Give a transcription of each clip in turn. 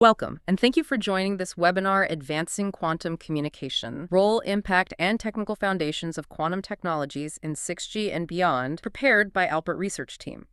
Welcome, and thank you for joining this webinar, Advancing Quantum Communication, Role, Impact, and Technical Foundations of Quantum Technologies in 6G and Beyond, prepared by Alpert Research Team.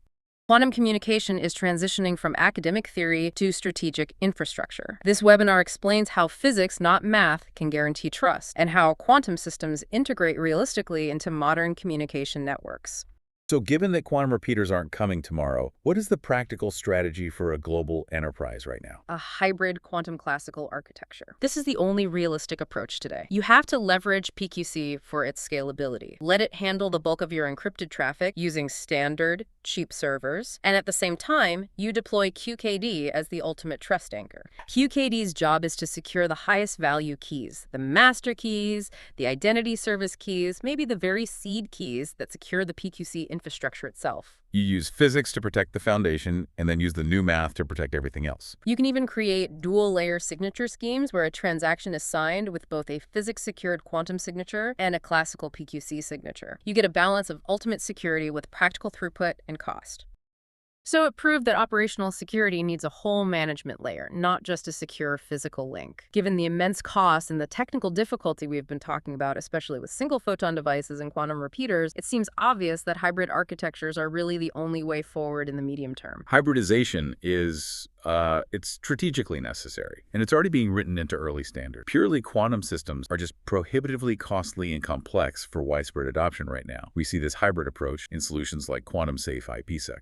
Quantum communication is transitioning from academic theory to strategic infrastructure. This webinar explains how physics, not math, can guarantee trust, and how quantum systems integrate realistically into modern communication networks. So given that quantum repeaters aren't coming tomorrow, what is the practical strategy for a global enterprise right now? A hybrid quantum classical architecture. This is the only realistic approach today. You have to leverage PQC for its scalability. Let it handle the bulk of your encrypted traffic using standard, cheap servers, and at the same time, you deploy QKD as the ultimate trust anchor. QKD's job is to secure the highest value keys, the master keys, the identity service keys, maybe the very seed keys that secure the PQC infrastructure itself. You use physics to protect the foundation and then use the new math to protect everything else. You can even create dual-layer signature schemes where a transaction is signed with both a physics-secured quantum signature and a classical PQC signature. You get a balance of ultimate security with practical throughput and cost. So it proved that operational security needs a whole management layer, not just a secure physical link. Given the immense cost and the technical difficulty we've been talking about, especially with single-photon devices and quantum repeaters, it seems obvious that hybrid architectures are really the only way forward in the medium term. Hybridization is it's strategically necessary, and it's already being written into early standards. Purely quantum systems are just prohibitively costly and complex for widespread adoption right now. We see this hybrid approach in solutions like quantum-safe IPsec.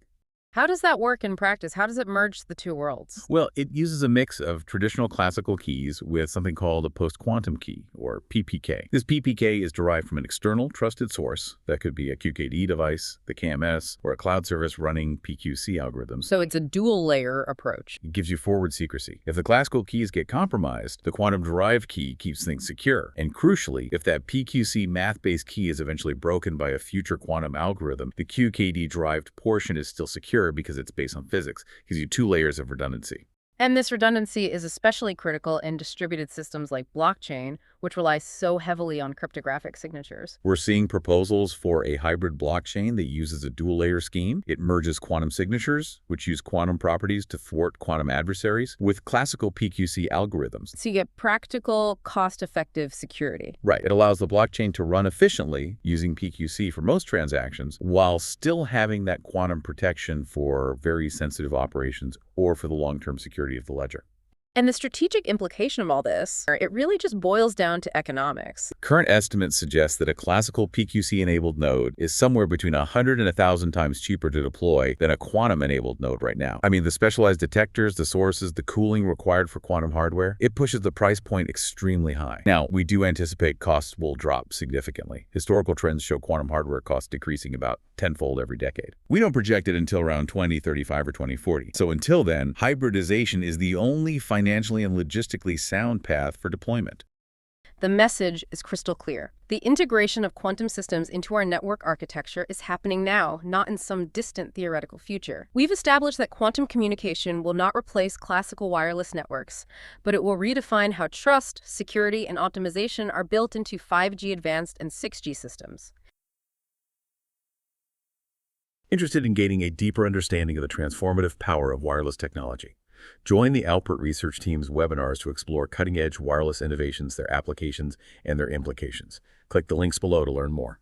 How does that work in practice? How does it merge the two worlds? Well, it uses a mix of traditional classical keys with something called a post-quantum key, or PPK. This PPK is derived from an external trusted source. That could be a QKD device, the KMS, or a cloud service running PQC algorithms. So it's a dual-layer approach. It gives you forward secrecy. If the classical keys get compromised, the quantum-derived key keeps things secure. And crucially, if that PQC math-based key is eventually broken by a future quantum algorithm, the QKD-derived portion is still secure because it's based on physics. It gives you two layers of redundancy. And this redundancy is especially critical in distributed systems like blockchain, which rely so heavily on cryptographic signatures. We're seeing proposals for a hybrid blockchain that uses a dual-layer scheme. It merges quantum signatures, which use quantum properties to thwart quantum adversaries, with classical PQC algorithms. So you get practical, cost-effective security. Right. It allows the blockchain to run efficiently using PQC for most transactions, while still having that quantum protection for very sensitive operations or for the long-term security of the ledger. And the strategic implication of all this, it really just boils down to economics. Current estimates suggest that a classical PQC-enabled node is somewhere between 100 and 1,000 times cheaper to deploy than a quantum-enabled node right now. I mean, the specialized detectors, the sources, the cooling required for quantum hardware, it pushes the price point extremely high. Now, we do anticipate costs will drop significantly. Historical trends show quantum hardware costs decreasing about tenfold every decade. We don't project it until around 2035 or 2040. So until then, hybridization is the only financially and logistically sound path for deployment. The message is crystal clear. The integration of quantum systems into our network architecture is happening now, not in some distant theoretical future. We've established that quantum communication will not replace classical wireless networks, but it will redefine how trust, security, and optimization are built into 5G advanced and 6G systems. Interested in gaining a deeper understanding of the transformative power of wireless technology? Join the Alpert Research Team's webinars to explore cutting-edge wireless innovations, their applications, and their implications. Click the links below to learn more.